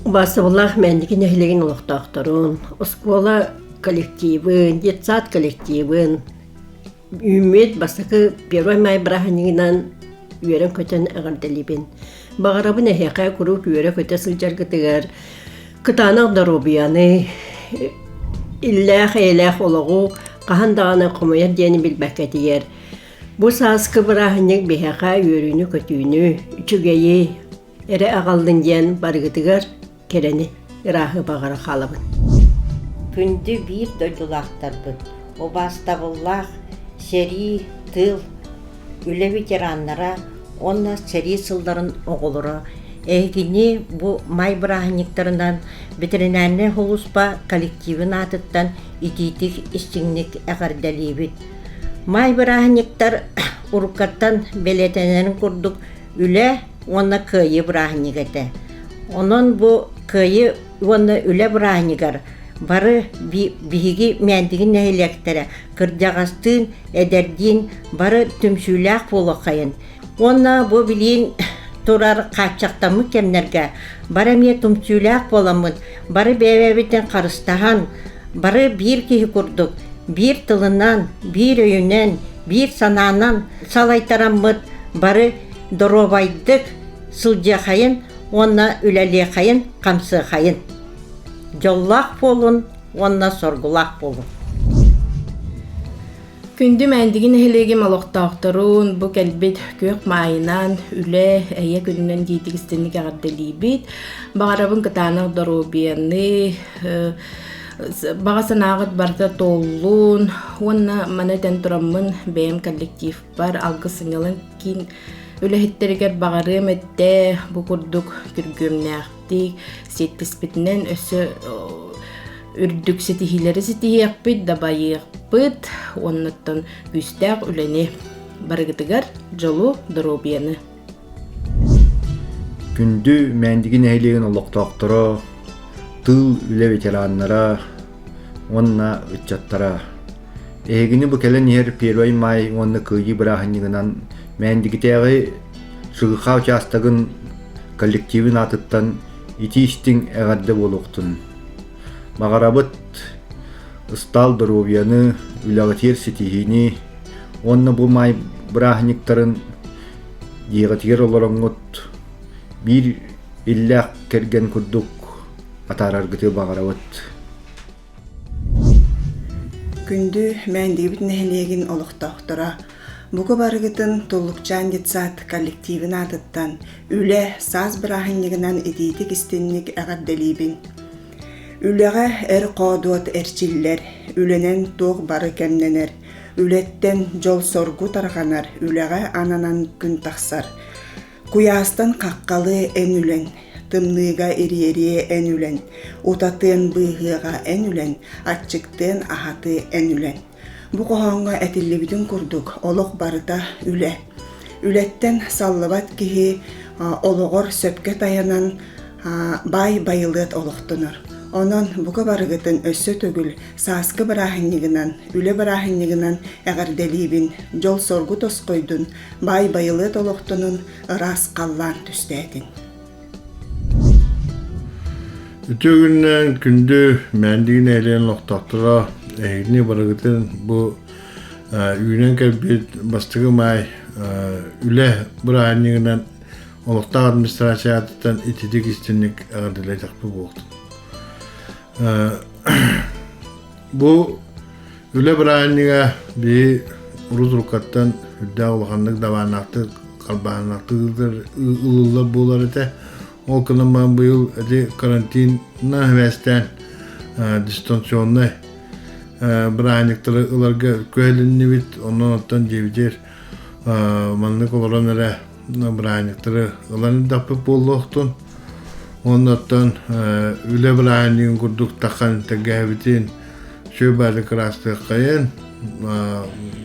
Басыбылах мәндігі нәхілеген олықтақтырын, оскола коллективын, детсад коллективын, үмет басықы первой май браханигынан үйерін көтен ағардалибін. Бағарабын әхеқай күріп үйері көте сылжаргытығар, кытанақ дарубияны, илләқ әйләқ олығу, қағандағаны құмайыр дені білбәккетігер. Бұ саскы браханик бәхеқай үйеріні көтүйіні, үчігейі, әрі ағалдың ден барғытығар, керені ырахы бағары қалабын. Күнді бір дойдулақтарбын. Обастабыллақ, сери, тыл, үлі ветераннара, онна сери сылдарын оғылыры. Әйгіне бұ май браханиктарынан ветеринарны холуспа коллективін атыттан ититік істіңнік әғардалейбіт. Май браханиктар ұрыққаттан белетенерін күрдік үлі, онна күйі браханикеті. Онын бұ күйі онна үлі браханикар. Бары биһиги мәндигин нәһилектәре кырдагастын эдердин бары түмсүләк болакайын. Онна бу билин турар качактамы кемнәргә бары ме түмсүләк боламын. Бары бәбәбитен карыстаган бары бир киһи курдук. Бир тылынан, бир өйүнән, бир сананан салайтараммыт бары доробайдык сылҗахайын, онна үләлехайын, камсыхайын. Жоллақ болын, онна соргулақ болын. Күнді мәндігін әхілеген малықтақтырын, бұл кәлбет көк майынан, үлі, әйе күнінен кейтігістенік ағардалейбет. Бағарабын кытанық дорубияны, бағасан ағыт барда толуын, онна манатен тұрамын бәйім коллектив бар, алғы сыңылын кейін үліхеттерігер бағарым әтті бұл күрдік күргөмнәқтік, сетпіспетінен өсі үрдік сетихилері сетихияқпыт, дабайықпыт, оннаттан күстәқ үләне барғытығар жолу дұрубияны. Күнді мәндігін әйлеген олықтақтыра, тыл үлі ветераннара, онна үтчаттара. Эгини бу келен ер первой май онна күйі бірахынығынан мәндігітегі шығыға участығын коллективін атыттан ити іштің әғарды болуқтын. Мағарабыт ұстал дұрубияны үләғытер сетихini онна бу май бірахынықтарын дегітер оларыңғыт бір илләқ керген күрдік атараргыты бағарабыт. Күнді мәндебіт нәхілеген олықтақтыра. Бұғы барығытын толлықчан детсат коллективін атыттан үлі саз бірахыннығынан етейтік істеннік әғардалейбін. Үліға әр қодуат әрчиллер, үленен тоқ бары кәмненер, үлеттен жол соргу тарғанар, үліға ананан күн тақсар. Куястан қаққалы ән үлен, тымныға ириерие ән үлен, утатын бұйғыға ән үлен, атчықтын ахаты ән үлен. Бұ қоғанға әтілі күрдік, олық барыта үлі. Үлеттен саллыбат кеге олығыр сөпке таянан бай байылыт олықтыныр. Онын бұғы барығытын өссі төгіл саскы бірахыннығынан, үлі бірахыннығынан әғарделейбін, жол соргу тосқойдun, бай байылыт олықтынын ырас қаллан түстәдін. Үтігіннен күнді мәндігін әйлен лоқтақтыра әйгіне барығытын бұл үйінен кәлбет бастығы май үлі бірайынығынан олықтақ администрациятыттан итедік істенік әғардылай тақпы болықтын. Бұл үлі бірайыныға бей ұрыз ұрқаттан үлді олғандық даванақты, қалбағанақтығылдар ұлылар болар әті. Ол кылыман бұйыл әді карантинна әвәстен дистанционный бірайынықтары ұларға көйлінні бит, онын оттан жевдер манлық оларан әрі бірайынықтары ұланы дапып болу оқтын. Онын оттан үлі бірайынығын күрдік таққан тәгәбітін шөбәрі қырасты қайын,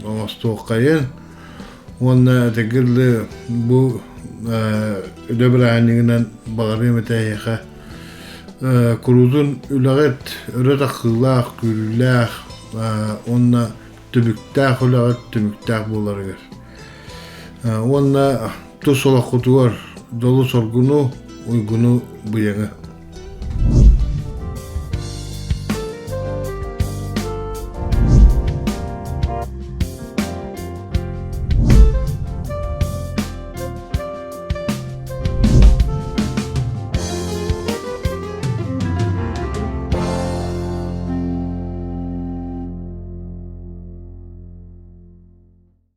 оңысты қайын. Онын әтігірлі бұл үлі бірайынығынан бағарым әтәйіға kurudun üleğet öyle kılak, gürülak, onna tümüktak üleğet tümüktak bolarıdır. Onna tu solak kutuvar dolu sorgunu uygunu bu yana.